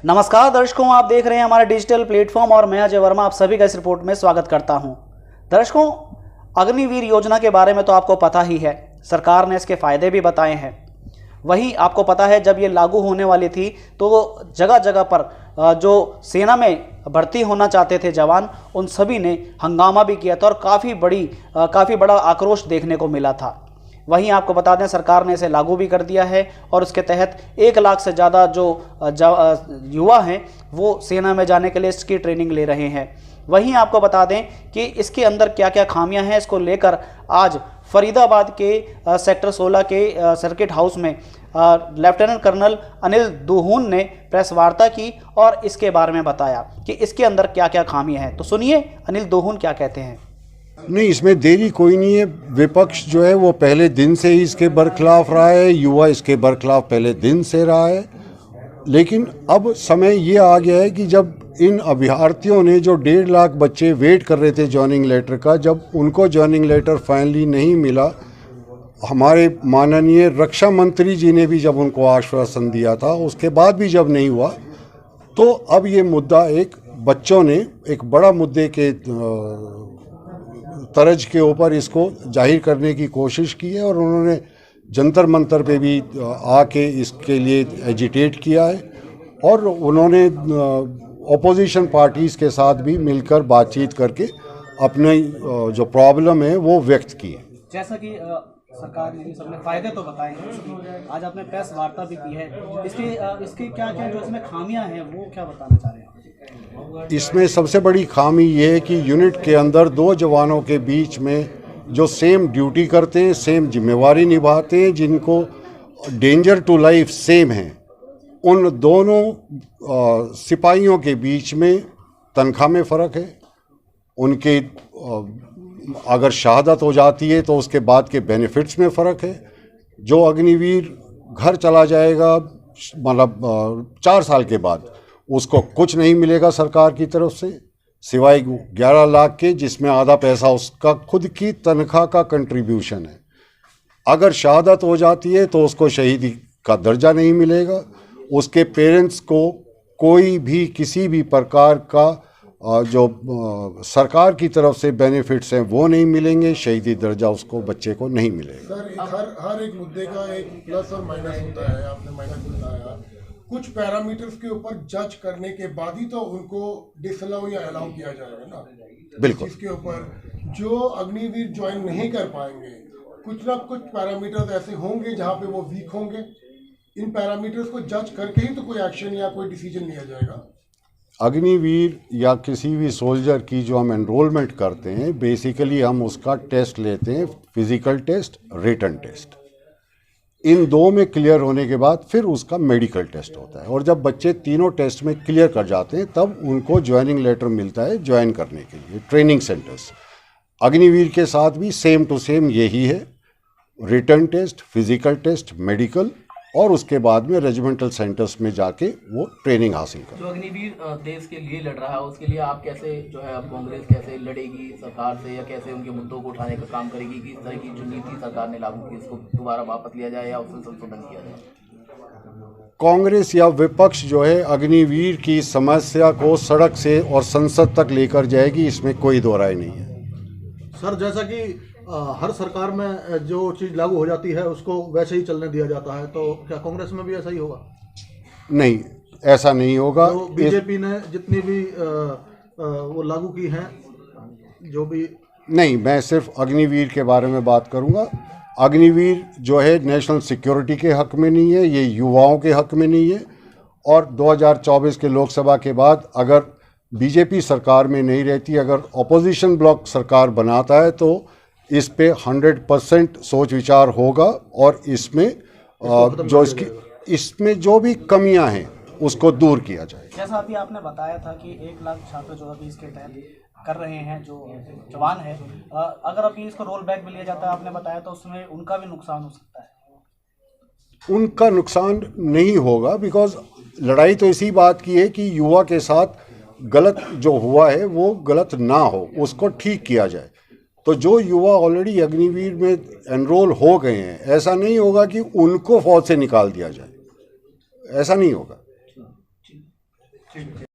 नमस्कार दर्शकों, आप देख रहे हैं हमारे डिजिटल प्लेटफॉर्म और मैं अजय वर्मा आप सभी का इस रिपोर्ट में स्वागत करता हूं। दर्शकों, अग्निवीर योजना के बारे में तो आपको पता ही है, सरकार ने इसके फायदे भी बताए हैं। वहीं आपको पता है जब ये लागू होने वाली थी तो जगह जगह पर जो सेना में भर्ती होना चाहते थे जवान, उन सभी ने हंगामा भी किया था और काफ़ी बड़ा आक्रोश देखने को मिला था। वहीं आपको बता दें सरकार ने इसे लागू भी कर दिया है और उसके तहत 1 लाख से ज़्यादा जो युवा हैं वो सेना में जाने के लिए इसकी ट्रेनिंग ले रहे हैं। वहीं आपको बता दें कि इसके अंदर क्या क्या खामियां हैं, इसको लेकर आज फरीदाबाद के सेक्टर 16 के सर्किट हाउस में लेफ्टिनेंट कर्नल अनिल दुहून ने प्रेस वार्ता की और इसके बारे में बताया कि इसके अंदर क्या क्या खामियां हैं। तो सुनिए अनिल दुहून क्या कहते हैं। नहीं, इसमें देरी कोई नहीं है। विपक्ष जो है वो पहले दिन से ही इसके बरखिलाफ रहा है, युवा इसके बरखिलाफ पहले दिन से रहा है। लेकिन अब समय ये आ गया है कि जब इन अभ्यर्थियों ने जो 1.5 लाख बच्चे वेट कर रहे थे जॉइनिंग लेटर का, जब उनको जॉइनिंग लेटर फाइनली नहीं मिला, हमारे माननीय रक्षा मंत्री जी ने भी जब उनको आश्वासन दिया था, उसके बाद भी जब नहीं हुआ, तो अब ये मुद्दा बच्चों ने एक बड़ा मुद्दे के तर्ज के ऊपर इसको जाहिर करने की कोशिश की है और उन्होंने जंतर मंतर पे भी आके इसके लिए एजिटेट किया है और उन्होंने अपोजिशन पार्टीज़ के साथ भी मिलकर बातचीत करके अपने जो प्रॉब्लम है वो व्यक्त की है। जैसा कि सरकार ने सबने फायदे तो बताए हैं, आज आपने प्रेस वार्ता भी की है, इसके क्या क्या जो इसमें खामियां हैं वो क्या बताना चाह रहे हैं? इसमें सबसे बड़ी खामी ये है कि यूनिट के अंदर 2 जवानों के बीच में जो सेम ड्यूटी करते हैं, सेम जिम्मेवारी निभाते हैं, जिनको डेंजर टू लाइफ सेम है, उन दोनों सिपाहियों के बीच में तनख्वाह में फ़र्क है। उनके अगर शहादत हो जाती है तो उसके बाद के बेनिफिट्स में फ़र्क है। जो अग्निवीर घर चला जाएगा, मतलब 4 साल के बाद, उसको कुछ नहीं मिलेगा सरकार की तरफ से सिवाय 11 लाख के, जिसमें आधा पैसा उसका खुद की तनख्वाह का कंट्रीब्यूशन है। अगर शहादत हो जाती है तो उसको शहीदी का दर्जा नहीं मिलेगा, उसके पेरेंट्स को कोई भी किसी भी प्रकार का जो सरकार की तरफ से बेनिफिट्स हैं वो नहीं मिलेंगे, शहीदी दर्जा उसको बच्चे को नहीं मिलेगा। सर, हर एक मुद्दे का एक प्लस और माइनस होता है। आपने माइनस बताया, कुछ पैरामीटर्स के ऊपर जज करने के बाद ही तो उनको डिसअलाउ या अलाउ किया जाएगा ना। बिल्कुल। इसके ऊपर जो अग्निवीर ज्वाइन नहीं कर पाएंगे, कुछ ना कुछ पैरामीटर्स ऐसे होंगे जहां पे वो वीक होंगे। इन पैरामीटर्स को जज करके ही तो कोई एक्शन या कोई डिसीजन लिया जाएगा। अग्निवीर या किसी भी सोल्जर की जो हम एनरोलमेंट करते हैं, बेसिकली हम उसका टेस्ट लेते हैं, फिजिकल टेस्ट, रिटन टेस्ट। इन 2 में क्लियर होने के बाद फिर उसका मेडिकल टेस्ट होता है और जब बच्चे तीनों टेस्ट में क्लियर कर जाते हैं तब उनको ज्वाइनिंग लेटर मिलता है ज्वाइन करने के लिए ट्रेनिंग सेंटर्स। अग्निवीर के साथ भी सेम टू सेम यही है, written test, physical test, medical, और उसके बाद में रेजिमेंटल सेंटर्स में जाके वो ट्रेनिंग हासिल कर। जो अग्निवीर देश के लिए लड़ रहा है उसके लिए आप कैसे अब कांग्रेस कैसे लड़ेगी सरकार से, या कैसे उनके मुद्दों को उठाने का काम करेगी कि इस तरह की जो नीति सरकार ने लागू की इसको दोबारा वापस लिया जाए या उसमें संशोधन किया जाए? कांग्रेस या विपक्ष जो है अग्निवीर की समस्या को सड़क से और संसद तक लेकर जाएगी, इसमें कोई दो राय नहीं है। सर, जैसा कि हर सरकार में जो चीज़ लागू हो जाती है उसको वैसे ही चलने दिया जाता है, तो क्या कांग्रेस में भी ऐसा ही होगा? नहीं, ऐसा नहीं होगा। तो बीजेपी ने जितनी भी वो लागू की हैं, जो भी नहीं, मैं सिर्फ अग्निवीर के बारे में बात करूंगा। अग्निवीर जो है नेशनल सिक्योरिटी के हक में नहीं है, ये युवाओं के हक में नहीं है। और 2024 के लोकसभा के बाद अगर बीजेपी सरकार में नहीं रहती, अगर अपोजिशन ब्लॉक सरकार बनाता है तो इस पे 100% सोच विचार होगा और इसमें जो भी कमियां हैं उसको दूर किया जाए। जैसा अभी आपने बताया था कि 1 लाख छात्र जो अभी इसके तहत कर रहे हैं, जो जवान है, अगर अभी इसको रोल बैक भी लिया जाता है, आपने बताया, तो उसमें उनका भी नुकसान हो सकता है। उनका नुकसान नहीं होगा, बिकॉज लड़ाई तो इसी बात की है कि युवा के साथ गलत जो हुआ है वो गलत ना हो, उसको ठीक किया जाए। तो जो युवा ऑलरेडी अग्निवीर में एनरोल हो गए हैं, ऐसा नहीं होगा कि उनको फौज से निकाल दिया जाए, ऐसा नहीं होगा। ठीक है।